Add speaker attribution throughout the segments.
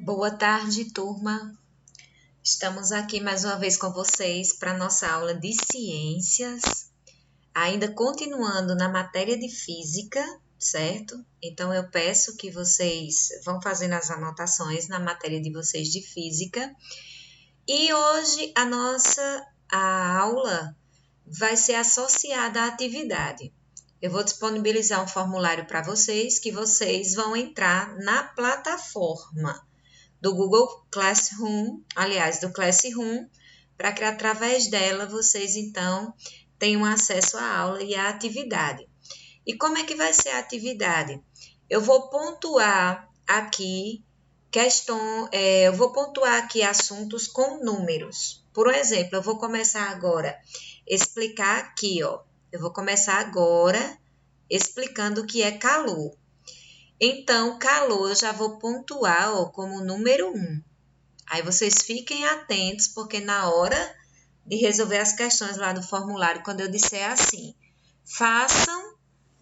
Speaker 1: Boa tarde, turma. Estamos aqui mais uma vez com vocês para a nossa aula de ciências, ainda continuando na matéria de física, certo? Então, eu peço que vocês vão fazendo as anotações na matéria de vocês de física. E hoje a aula vai ser associada à atividade. Eu vou disponibilizar um formulário para vocês, que vocês vão entrar na plataforma do Google Classroom, aliás, do Classroom, para que através dela vocês, então, tenham acesso à aula e à atividade. E como é que vai ser a atividade? Eu vou pontuar aqui assuntos com números. Por exemplo, eu vou começar agora explicar aqui, ó. Eu vou começar agora explicando o que é calor. Então, calor eu já vou pontuar como número 1. Aí vocês fiquem atentos, porque na hora de resolver as questões lá do formulário, quando eu disser assim, façam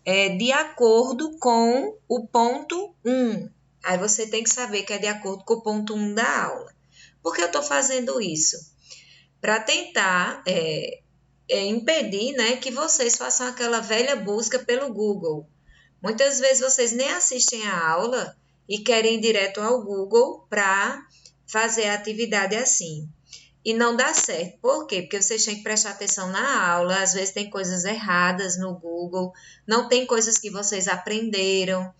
Speaker 1: de acordo com o ponto 1. Aí você tem que saber que é de acordo com o ponto 1 da aula. Por que eu estou fazendo isso? Para tentar impedir, né, que vocês façam aquela velha busca pelo Google. Muitas vezes vocês nem assistem a aula e querem ir direto ao Google para fazer a atividade assim. E não dá certo. Por quê? Porque vocês têm que prestar atenção na aula, às vezes tem coisas erradas no Google, não tem coisas que vocês aprenderam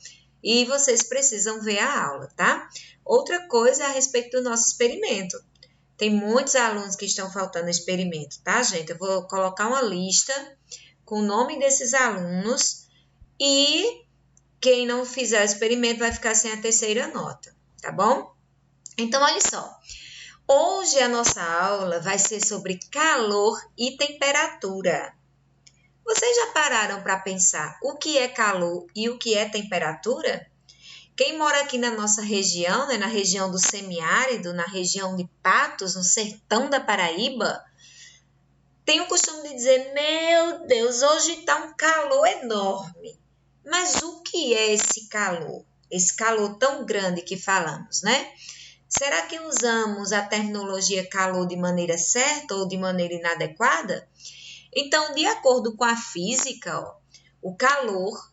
Speaker 1: e vocês precisam ver a aula, tá? Outra coisa é a respeito do nosso experimento. Tem muitos alunos que estão faltando experimento, tá, gente? Eu vou colocar uma lista com o nome desses alunos e quem não fizer o experimento vai ficar sem a terceira nota, tá bom? Então, olha só. Hoje a nossa aula vai ser sobre calor e temperatura. Vocês já pararam para pensar o que é calor e o que é temperatura? Quem mora aqui na nossa região, né, na região do semiárido, na região de Patos, no sertão da Paraíba, tem o costume de dizer, meu Deus, hoje está um calor enorme. Mas o que é esse calor? Esse calor tão grande que falamos, né? Será que usamos a terminologia calor de maneira certa ou de maneira inadequada? Então, de acordo com a física, o calor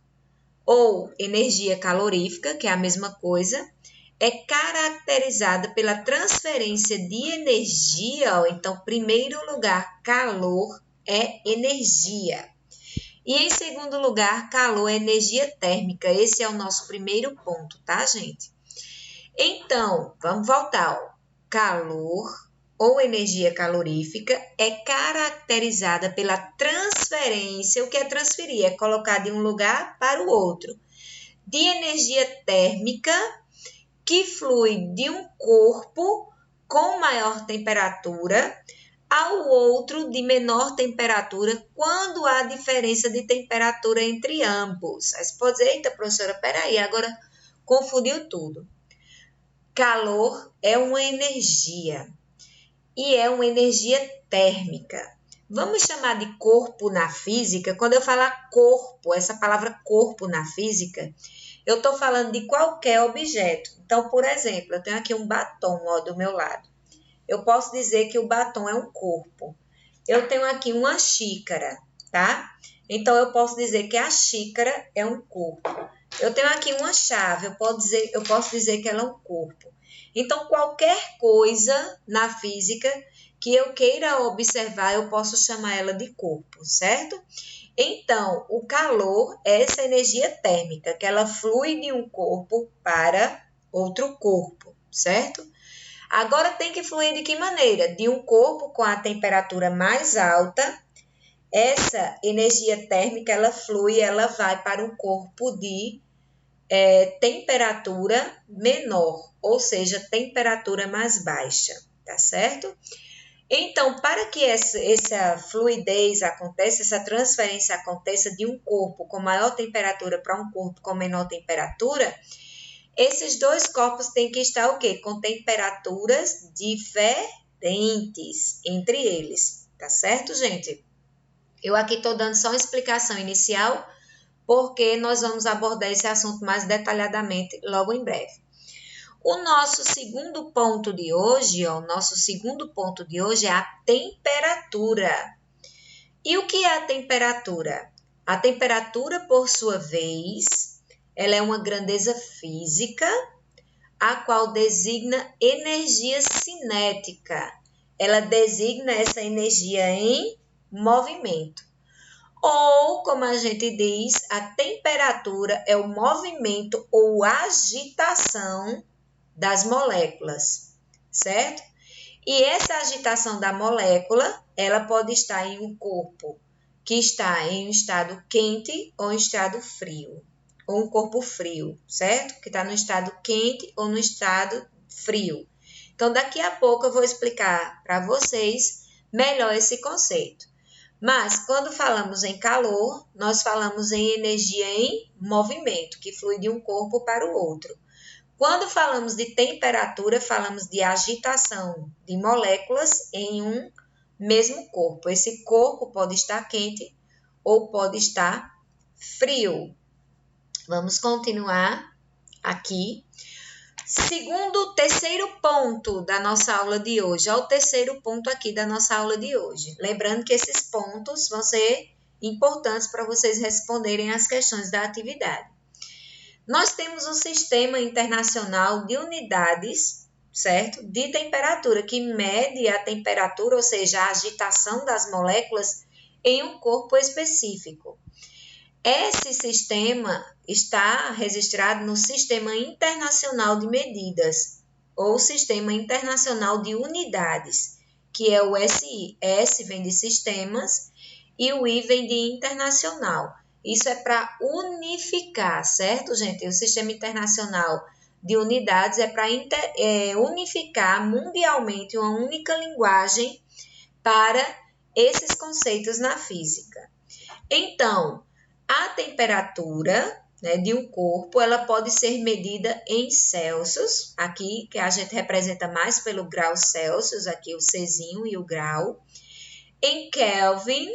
Speaker 1: ou energia calorífica, que é a mesma coisa, é caracterizada pela transferência de energia. Então, primeiro lugar, calor é energia. E em segundo lugar, calor é energia térmica. Esse é o nosso primeiro ponto, tá, gente? Então, vamos voltar. Calor ou energia calorífica é caracterizada pela transferência. O que é transferir? É colocar de um lugar para o outro. De energia térmica que flui de um corpo com maior temperatura ao outro de menor temperatura quando há diferença de temperatura entre ambos. Aí você pode dizer, eita, professora, peraí, agora confundiu tudo. Calor é uma energia e é uma energia térmica. Vamos chamar de corpo na física? Quando eu falar corpo, essa palavra corpo na física, eu estou falando de qualquer objeto. Então, por exemplo, eu tenho aqui um batom do meu lado. Eu posso dizer que o batom é um corpo. Eu tenho aqui uma xícara, tá? Então, eu posso dizer que a xícara é um corpo. Eu tenho aqui uma chave, eu posso dizer que ela é um corpo. Então, qualquer coisa na física que eu queira observar, eu posso chamar ela de corpo, certo? Então, o calor é essa energia térmica, que ela flui de um corpo para outro corpo, certo? Agora, tem que fluir de que maneira? De um corpo com a temperatura mais alta, essa energia térmica, ela flui, ela vai para um corpo de temperatura menor, ou seja, temperatura mais baixa, tá certo? Então, para que essa fluidez aconteça, essa transferência aconteça de um corpo com maior temperatura para um corpo com menor temperatura, esses dois corpos têm que estar o quê? Com temperaturas diferentes entre eles, tá certo, gente? Eu aqui estou dando só uma explicação inicial, porque nós vamos abordar esse assunto mais detalhadamente logo em breve. O nosso segundo ponto de hoje, ó, o nosso segundo ponto de hoje é a temperatura. E o que é a temperatura? A temperatura, por sua vez, ela é uma grandeza física, a qual designa energia cinética. Ela designa essa energia em movimento. Ou, como a gente diz, a temperatura é o movimento ou agitação das moléculas, certo? E essa agitação da molécula, ela pode estar em um corpo que está em um estado quente ou em estado frio, ou um corpo frio, certo? Que está no estado quente ou no estado frio. Então, daqui a pouco eu vou explicar para vocês melhor esse conceito. Mas, quando falamos em calor, nós falamos em energia em movimento, que flui de um corpo para o outro. Quando falamos de temperatura, falamos de agitação de moléculas em um mesmo corpo. Esse corpo pode estar quente ou pode estar frio. Vamos continuar aqui. Terceiro ponto da nossa aula de hoje. É o terceiro ponto aqui da nossa aula de hoje. Lembrando que esses pontos vão ser importantes para vocês responderem as questões da atividade. Nós temos um sistema internacional de unidades, certo? De temperatura, que mede a temperatura, ou seja, a agitação das moléculas em um corpo específico. Esse sistema está registrado no Sistema Internacional de Medidas, ou Sistema Internacional de Unidades, que é o SI. S vem de sistemas e o I vem de internacional. Isso é para unificar, certo, gente? O Sistema Internacional de Unidades é para unificar mundialmente uma única linguagem para esses conceitos na física. Então, a temperatura, né, de um corpo, ela pode ser medida em Celsius, aqui que a gente representa mais pelo grau Celsius, aqui o Czinho e o grau, em Kelvin,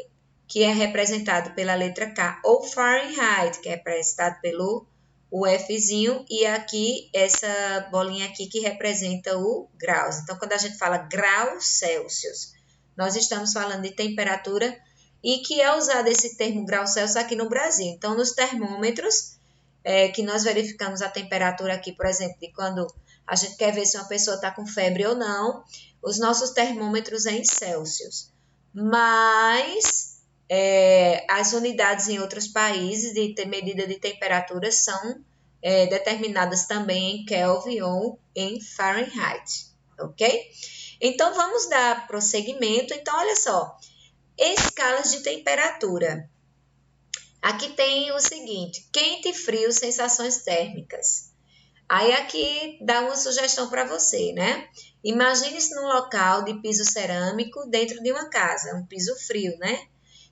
Speaker 1: que é representado pela letra K, ou Fahrenheit, que é representado pelo Fzinho, e aqui essa bolinha aqui que representa o graus. Então, quando a gente fala grau Celsius, nós estamos falando de temperatura e que é usado esse termo grau Celsius aqui no Brasil. Então, nos termômetros, que nós verificamos a temperatura aqui, por exemplo, de quando a gente quer ver se uma pessoa está com febre ou não, os nossos termômetros é em Celsius. Mas as unidades em outros países de medida de temperatura são determinadas também em Kelvin ou em Fahrenheit, ok? Então, vamos dar prosseguimento. Então, olha só, escalas de temperatura. Aqui tem o seguinte, quente e frio, sensações térmicas. Aí aqui dá uma sugestão para você, né? Imagine-se num local de piso cerâmico dentro de uma casa, um piso frio, né?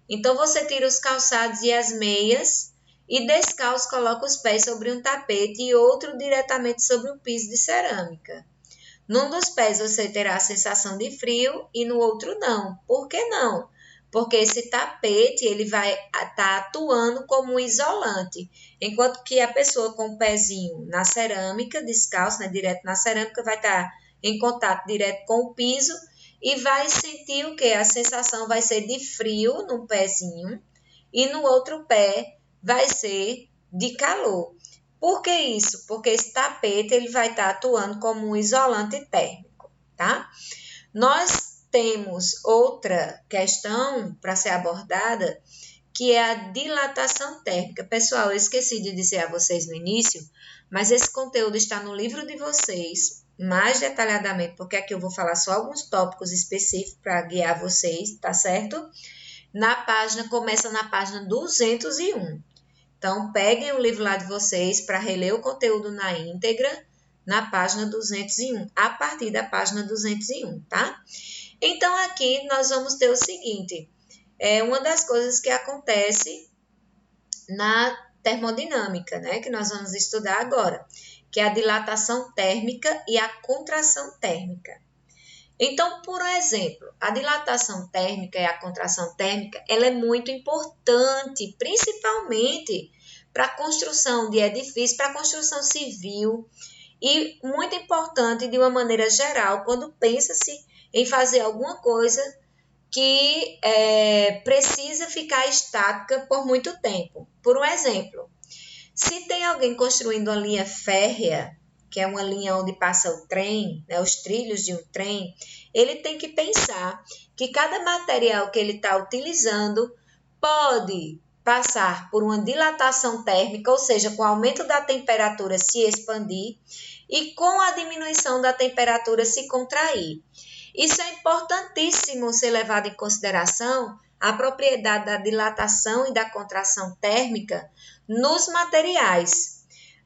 Speaker 1: Então, você tira os calçados e as meias e descalço coloca os pés sobre um tapete e outro diretamente sobre um piso de cerâmica. Num dos pés você terá a sensação de frio e no outro não. Por que não? Porque esse tapete ele vai estar atuando como um isolante, enquanto que a pessoa com o pezinho na cerâmica, descalço, né, direto na cerâmica, vai estar em contato direto com o piso e vai sentir o quê? A sensação vai ser de frio no pezinho e no outro pé vai ser de calor. Por que isso? Porque esse tapete ele vai estar atuando como um isolante térmico, tá? Nós temos outra questão para ser abordada, que é a dilatação térmica. Pessoal, eu esqueci de dizer a vocês no início, mas esse conteúdo está no livro de vocês, mais detalhadamente, porque aqui eu vou falar só alguns tópicos específicos para guiar vocês, tá certo? Começa na página 201. Então, peguem o livro lá de vocês para reler o conteúdo na íntegra, na página 201, a partir da página 201, tá? Então, aqui nós vamos ter o seguinte, uma das coisas que acontece na termodinâmica, né, que nós vamos estudar agora, que é a dilatação térmica e a contração térmica. Então, por exemplo, a dilatação térmica e a contração térmica, ela é muito importante, principalmente para a construção de edifícios, para a construção civil E muito importante, de uma maneira geral, quando pensa-se em fazer alguma coisa que precisa ficar estática por muito tempo. Por um exemplo, se tem alguém construindo uma linha férrea, que é uma linha onde passa o trem, né, os trilhos de um trem, ele tem que pensar que cada material que ele está utilizando pode passar por uma dilatação térmica, ou seja, com o aumento da temperatura se expandir e com a diminuição da temperatura se contrair. Isso é importantíssimo ser levado em consideração, a propriedade da dilatação e da contração térmica nos materiais.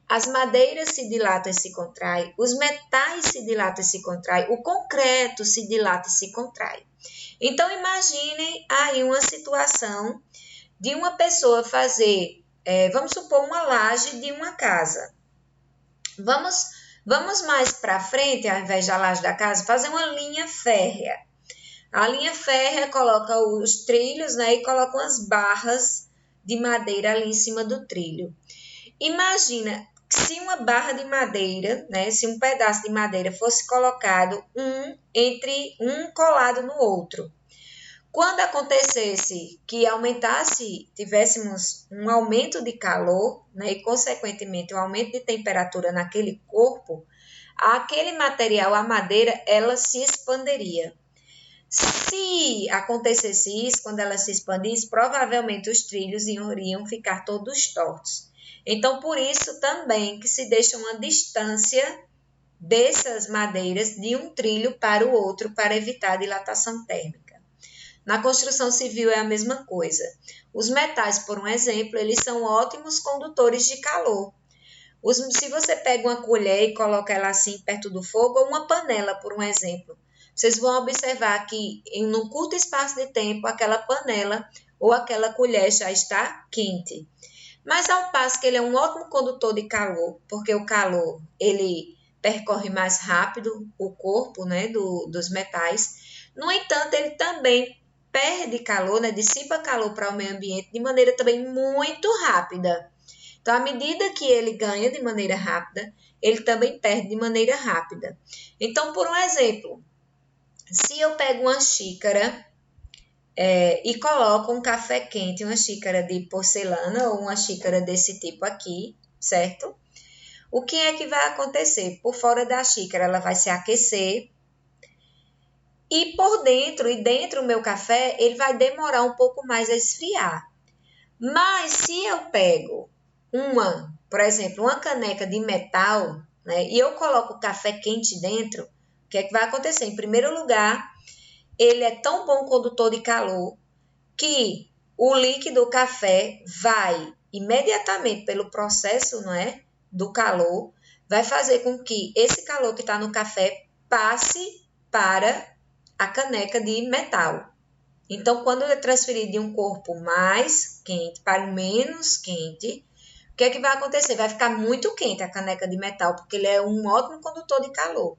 Speaker 1: As madeiras se dilatam e se contraem, os metais se dilatam e se contraem, o concreto se dilata e se contrai. Então, imaginem aí uma situação de uma pessoa fazer, vamos supor, uma laje de uma casa. Vamos mais para frente, ao invés da laje da casa, fazer uma linha férrea. A linha férrea coloca os trilhos, né, e coloca umas barras de madeira ali em cima do trilho. Imagina se uma barra de madeira, né, se um pedaço de madeira fosse colocado um colado no outro. Quando acontecesse que tivéssemos um aumento de calor, né, e consequentemente um aumento de temperatura naquele corpo, aquele material, a madeira, ela se expandiria. Se acontecesse isso, quando ela se expandisse, provavelmente os trilhos iriam ficar todos tortos. Então, por isso também que se deixa uma distância dessas madeiras de um trilho para o outro para evitar a dilatação térmica. Na construção civil é a mesma coisa. Os metais, por um exemplo, eles são ótimos condutores de calor. Se você pega uma colher e coloca ela assim perto do fogo, ou uma panela, por um exemplo, vocês vão observar que em um curto espaço de tempo, aquela panela ou aquela colher já está quente. Mas ao passo que ele é um ótimo condutor de calor, porque o calor ele percorre mais rápido o corpo, né, dos metais. No entanto, ele também perde calor, né, dissipa calor para o meio ambiente de maneira também muito rápida. Então, à medida que ele ganha de maneira rápida, ele também perde de maneira rápida. Então, por um exemplo, se eu pego uma xícara e coloco um café quente, uma xícara de porcelana ou uma xícara desse tipo aqui, certo? O que é que vai acontecer? Por fora da xícara ela vai se aquecer e por dentro, e dentro do meu café, ele vai demorar um pouco mais a esfriar. Mas se eu pego por exemplo, uma caneca de metal, né, e eu coloco o café quente dentro, o que é que vai acontecer? Em primeiro lugar, ele é tão bom condutor de calor que o líquido café vai imediatamente pelo processo, não é, do calor, vai fazer com que esse calor que está no café passe para a caneca de metal. Então, quando é transferido de um corpo mais quente para um menos quente, o que é que vai acontecer? Vai ficar muito quente a caneca de metal, porque ele é um ótimo condutor de calor.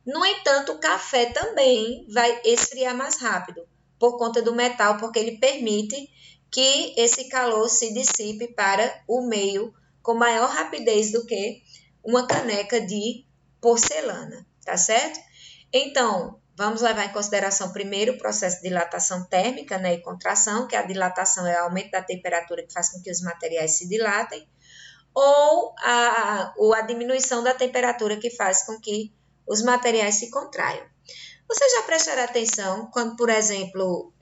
Speaker 1: No entanto, o café também vai esfriar mais rápido, por conta do metal, porque ele permite que esse calor se dissipe para o meio com maior rapidez do que uma caneca de porcelana, tá certo? Então, vamos levar em consideração primeiro o processo de dilatação térmica, né, e contração, que a dilatação é o aumento da temperatura que faz com que os materiais se dilatem, ou a diminuição da temperatura que faz com que os materiais se contraiam. Vocês já prestaram atenção quando, por exemplo,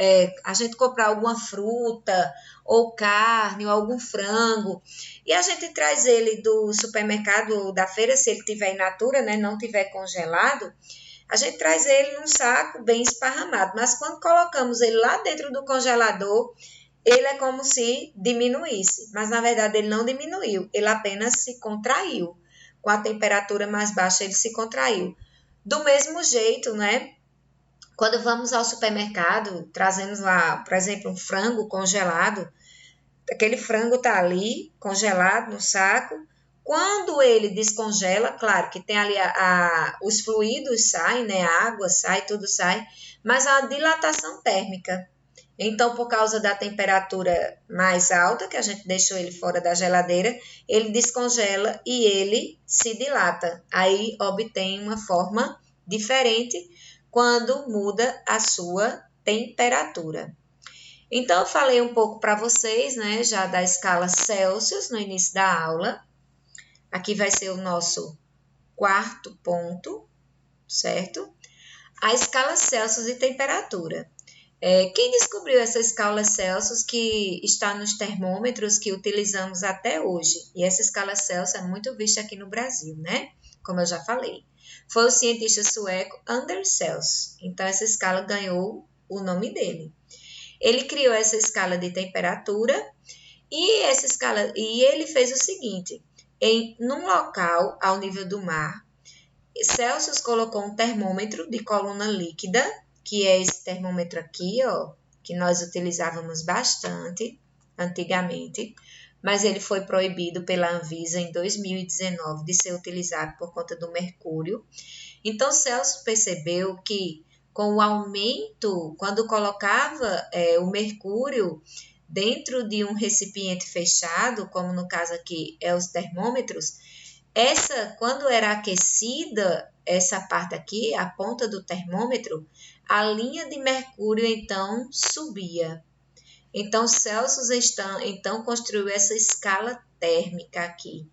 Speaker 1: a gente comprar alguma fruta ou carne ou algum frango e a gente traz ele do supermercado ou da feira, se ele tiver in natura, né, não tiver congelado, a gente traz ele num saco bem esparramado, mas quando colocamos ele lá dentro do congelador, ele é como se diminuísse, mas na verdade ele não diminuiu, ele apenas se contraiu. Com a temperatura mais baixa, ele se contraiu. Do mesmo jeito, né? Quando vamos ao supermercado, trazemos lá, por exemplo, um frango congelado, aquele frango tá ali, congelado no saco. Quando ele descongela, claro que tem ali os fluidos saem, né? A água sai, tudo sai, mas a dilatação térmica. Então, por causa da temperatura mais alta, que a gente deixou ele fora da geladeira, ele descongela e ele se dilata. Aí obtém uma forma diferente quando muda a sua temperatura. Então, eu falei um pouco para vocês, né, já da escala Celsius no início da aula. Aqui vai ser o nosso quarto ponto, certo? A escala Celsius de temperatura. Quem descobriu essa escala Celsius que está nos termômetros que utilizamos até hoje? E essa escala Celsius é muito vista aqui no Brasil, né? Como eu já falei. Foi o cientista sueco Anders Celsius. Então, essa escala ganhou o nome dele. Ele criou essa escala de temperatura e ele fez o seguinte: num local ao nível do mar, Celsius colocou um termômetro de coluna líquida, que é esse termômetro aqui, ó, que nós utilizávamos bastante antigamente, mas ele foi proibido pela Anvisa em 2019 de ser utilizado por conta do mercúrio. Então, Celsius percebeu que com o aumento, quando colocava o mercúrio dentro de um recipiente fechado, como no caso aqui é os termômetros, quando era aquecida, essa parte aqui, a ponta do termômetro, a linha de mercúrio então subia. Então, Celsius então construiu essa escala térmica aqui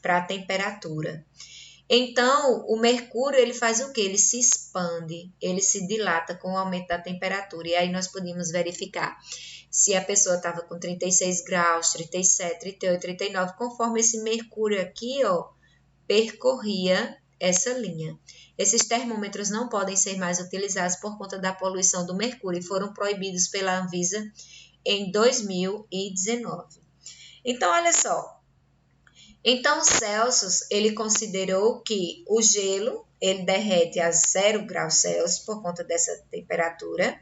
Speaker 1: para a temperatura. Então, o mercúrio, ele faz o quê? Ele se expande, ele se dilata com o aumento da temperatura. E aí nós podíamos verificar se a pessoa estava com 36 graus, 37, 38, 39, conforme esse mercúrio aqui, ó, percorria essa linha. Esses termômetros não podem ser mais utilizados por conta da poluição do mercúrio e foram proibidos pela Anvisa em 2019. Então, olha só. Então, Celsius, ele considerou que o gelo, ele derrete a 0 graus Celsius por conta dessa temperatura.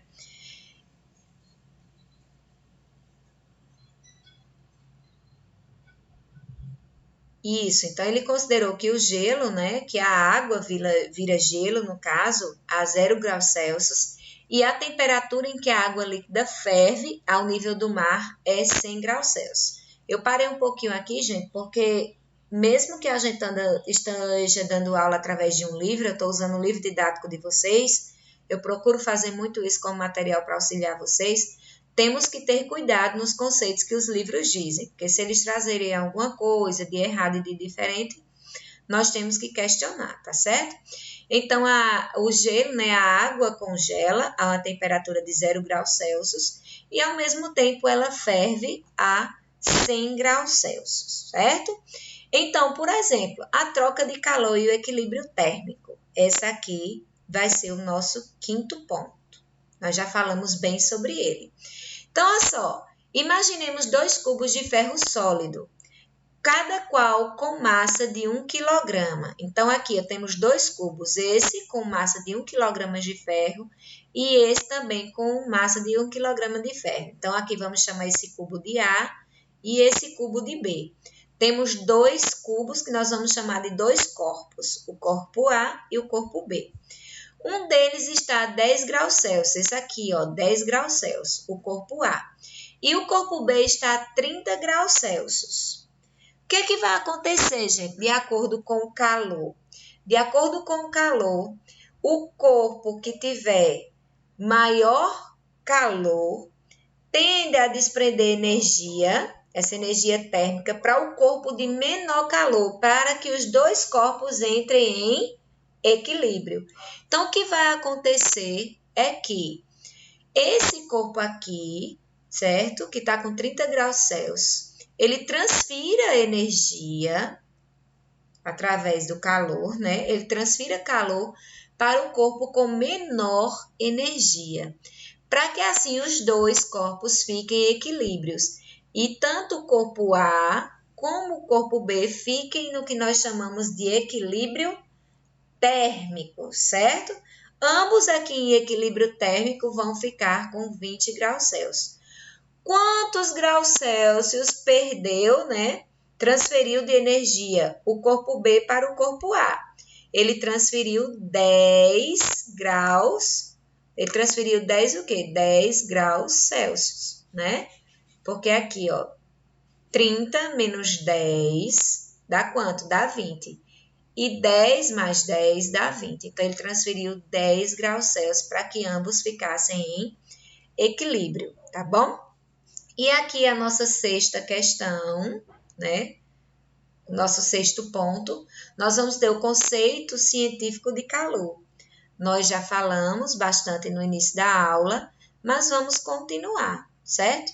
Speaker 1: Isso, então ele considerou que o gelo, né, que a água vira gelo, no caso, a 0 graus Celsius, e a temperatura em que a água líquida ferve ao nível do mar é 100 graus Celsius. Eu parei um pouquinho aqui, gente, porque mesmo que a gente esteja dando aula através de um livro, eu estou usando o livro didático de vocês, eu procuro fazer muito isso como material para auxiliar vocês. Temos que ter cuidado nos conceitos que os livros dizem, porque se eles trazerem alguma coisa de errado e de diferente, nós temos que questionar, tá certo? Então, o gelo, né, a água congela a uma temperatura de 0 graus Celsius e, ao mesmo tempo, ela ferve a 100 graus Celsius, certo? Então, por exemplo, a troca de calor e o equilíbrio térmico. Essa aqui vai ser o nosso quinto ponto. Nós já falamos bem sobre ele. Então, olha só, imaginemos 2 cubos de ferro sólido, cada qual com massa de 1 kg. Então, aqui temos 2 cubos, esse com massa de 1 kg de ferro e esse também com massa de 1 kg de ferro. Então, aqui vamos chamar esse cubo de A e esse cubo de B. Temos 2 cubos que nós vamos chamar de 2 corpos, o corpo A e o corpo B. Um deles está a 10 graus Celsius, esse aqui, ó, 10 graus Celsius, o corpo A. E o corpo B está a 30 graus Celsius. O que é que vai acontecer, gente, de acordo com o calor? De acordo com o calor, o corpo que tiver maior calor tende a desprender energia, essa energia térmica, para o corpo de menor calor, para que os 2 corpos entrem em equilíbrio. Então, o que vai acontecer é que esse corpo aqui, certo? Que está com 30 graus Celsius, ele transfira energia através do calor, né? Ele transfira calor para o corpo com menor energia, para que assim os 2 corpos fiquem em equilíbrios. E tanto o corpo A como o corpo B fiquem no que nós chamamos de equilíbrio térmico, certo? Ambos aqui em equilíbrio térmico vão ficar com 20 graus Celsius. Quantos graus Celsius perdeu, né? Transferiu de energia o corpo B para o corpo A? Ele transferiu 10 graus Ele transferiu 10 o quê? 10 graus Celsius, né? Porque aqui, ó, 30 menos 10 dá quanto? Dá 20. E 10 mais 10 dá 20. Então, ele transferiu 10 graus Celsius para que ambos ficassem em equilíbrio, tá bom? E aqui a nossa sexta questão, né? O nosso sexto ponto, nós vamos ter o conceito científico de calor. Nós já falamos bastante no início da aula, mas vamos continuar, certo?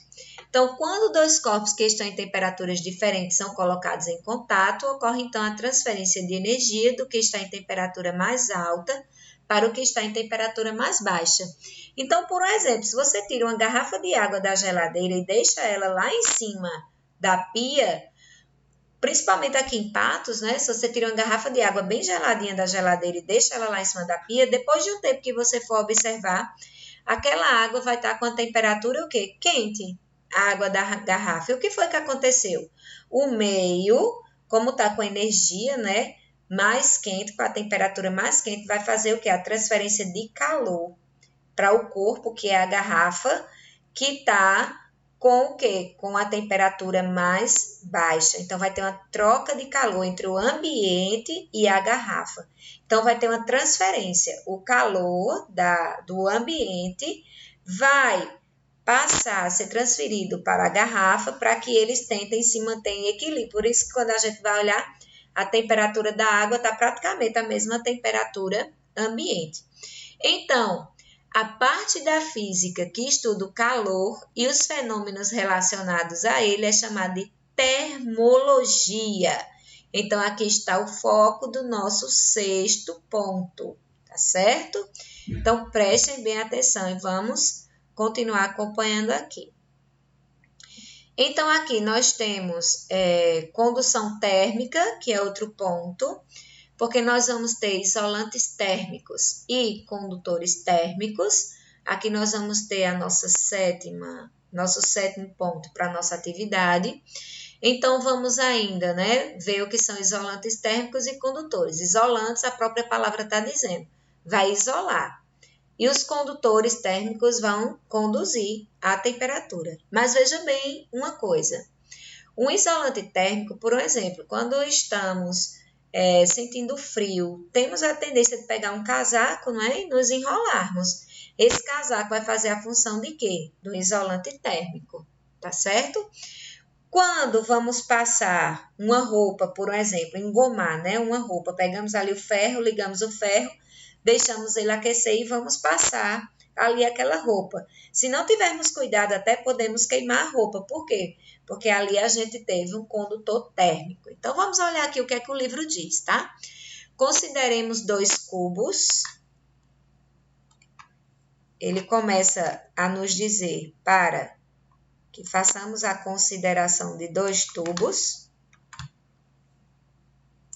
Speaker 1: Então, quando dois corpos que estão em temperaturas diferentes são colocados em contato, ocorre então a transferência de energia do que está em temperatura mais alta para o que está em temperatura mais baixa. Então, por exemplo, se você tira uma garrafa de água da geladeira e deixa ela lá em cima da pia, principalmente aqui em Patos, né? Se você tira uma garrafa de água bem geladinha da geladeira e deixa ela lá em cima da pia, depois de um tempo que você for observar, aquela água vai estar com a temperatura o quê? Quente, a água da garrafa. E o que foi que aconteceu? O meio, como está com energia, né? Mais quente, com a temperatura mais quente, vai fazer o quê? A transferência de calor para o corpo, que é a garrafa, que está com o quê? Com a temperatura mais baixa. Então, vai ter uma troca de calor entre o ambiente e a garrafa. Então, vai ter uma transferência. O calor do ambiente vai passar a ser transferido para a garrafa para que eles tentem se manter em equilíbrio. Por isso que quando a gente vai olhar, a temperatura da água está praticamente a mesma temperatura ambiente. Então, a parte da física que estuda o calor e os fenômenos relacionados a ele é chamada de termologia. Então, aqui está o foco do nosso sexto ponto, tá certo? Então, prestem bem atenção e vamos continuar acompanhando aqui. Então, aqui nós temos condução térmica, que é outro ponto, porque nós vamos ter isolantes térmicos e condutores térmicos. Aqui nós vamos ter a nosso sétimo ponto para a nossa atividade. Então, vamos ainda, né, ver o que são isolantes térmicos e condutores. Isolantes, a própria palavra está dizendo, vai isolar. E os condutores térmicos vão conduzir a temperatura. Mas veja bem uma coisa. Um isolante térmico, por exemplo, quando estamos sentindo frio, temos a tendência de pegar um casaco, não é? E nos enrolarmos. Esse casaco vai fazer a função de quê? Do isolante térmico, tá certo? Quando vamos passar uma roupa, por exemplo, engomar, né? Uma roupa, pegamos ali o ferro, ligamos o ferro, deixamos ele aquecer e vamos passar ali aquela roupa. Se não tivermos cuidado, até podemos queimar a roupa. Por quê? Porque ali a gente teve um condutor térmico. Então, vamos olhar aqui o que é que o livro diz, tá? Consideremos dois cubos. Ele começa a nos dizer para que façamos a consideração de dois tubos.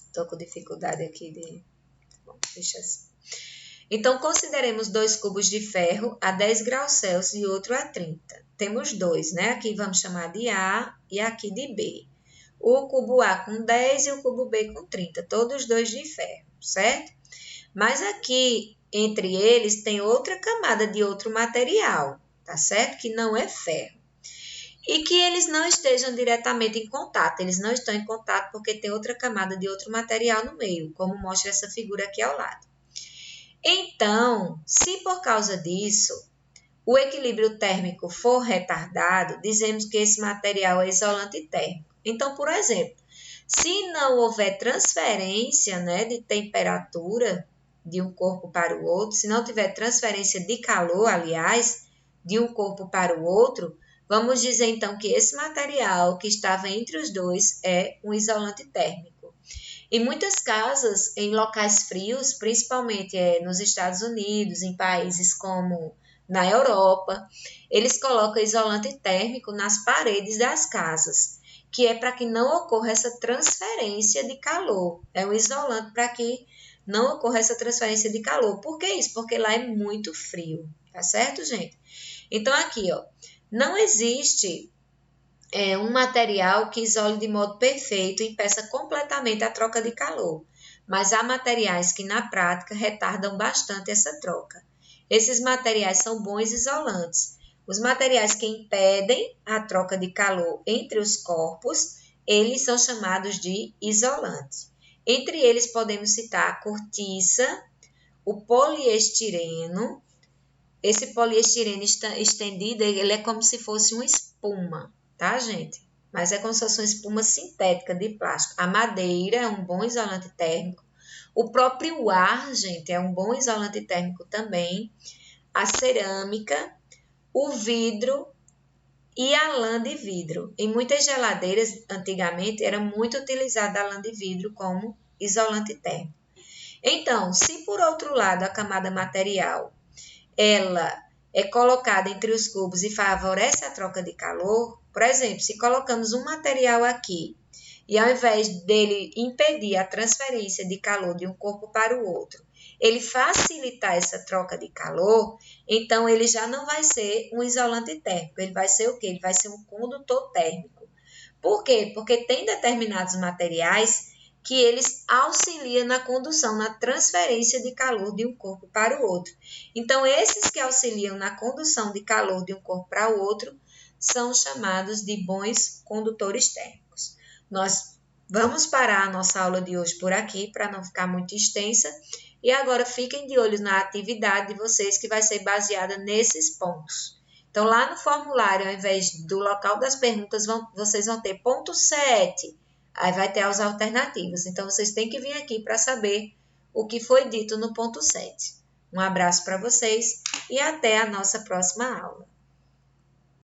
Speaker 1: Estou com dificuldade aqui de... Bom, deixa assim. Então, consideremos dois cubos de ferro a 10 graus Celsius e outro a 30. Temos dois, né? Aqui vamos chamar de A e aqui de B. O cubo A com 10 e o cubo B com 30, todos dois de ferro, certo? Mas aqui, entre eles, tem outra camada de outro material, tá certo? Que não é ferro. E que eles não estejam diretamente em contato. Eles não estão em contato porque tem outra camada de outro material no meio, como mostra essa figura aqui ao lado. Então, se por causa disso o equilíbrio térmico for retardado, dizemos que esse material é isolante térmico. Então, por exemplo, se não houver transferência, né, de temperatura de um corpo para o outro, se não tiver transferência de calor, aliás, de um corpo para o outro, vamos dizer então que esse material que estava entre os dois é um isolante térmico. Em muitas casas, em locais frios, principalmente nos Estados Unidos, em países como na Europa, eles colocam isolante térmico nas paredes das casas, que é para que não ocorra essa transferência de calor. É um isolante para que não ocorra essa transferência de calor. Por que isso? Porque lá é muito frio, tá certo, gente? Então, aqui, ó, não existe um material que isole de modo perfeito e impeça completamente a troca de calor, mas há materiais que na prática retardam bastante essa troca. Esses materiais são bons isolantes. Os materiais que impedem a troca de calor entre os corpos, eles são chamados de isolantes. Entre eles podemos citar a cortiça, o poliestireno. Esse poliestireno estendido, ele é como se fosse uma espuma, tá, gente? Mas é como se fosse uma espuma sintética de plástico. A madeira é um bom isolante térmico. O próprio ar, gente, é um bom isolante térmico também. A cerâmica, o vidro e a lã de vidro. Em muitas geladeiras, antigamente, era muito utilizada a lã de vidro como isolante térmico. Então, se por outro lado a camada material ela é colocada entre os cubos e favorece a troca de calor, por exemplo, se colocamos um material aqui e ao invés dele impedir a transferência de calor de um corpo para o outro, ele facilitar essa troca de calor, então ele já não vai ser um isolante térmico, ele vai ser o quê? Ele vai ser um condutor térmico. Por quê? Porque tem determinados materiais que eles auxiliam na condução, na transferência de calor de um corpo para o outro. Então, esses que auxiliam na condução de calor de um corpo para o outro são chamados de bons condutores térmicos. Nós vamos parar a nossa aula de hoje por aqui, para não ficar muito extensa, e agora fiquem de olho na atividade de vocês, que vai ser baseada nesses pontos. Então, lá no formulário, ao invés do local das perguntas, vocês vão ter ponto 7, aí vai ter as alternativas. Então, vocês têm que vir aqui para saber o que foi dito no ponto 7. Um abraço para vocês e até a nossa próxima aula.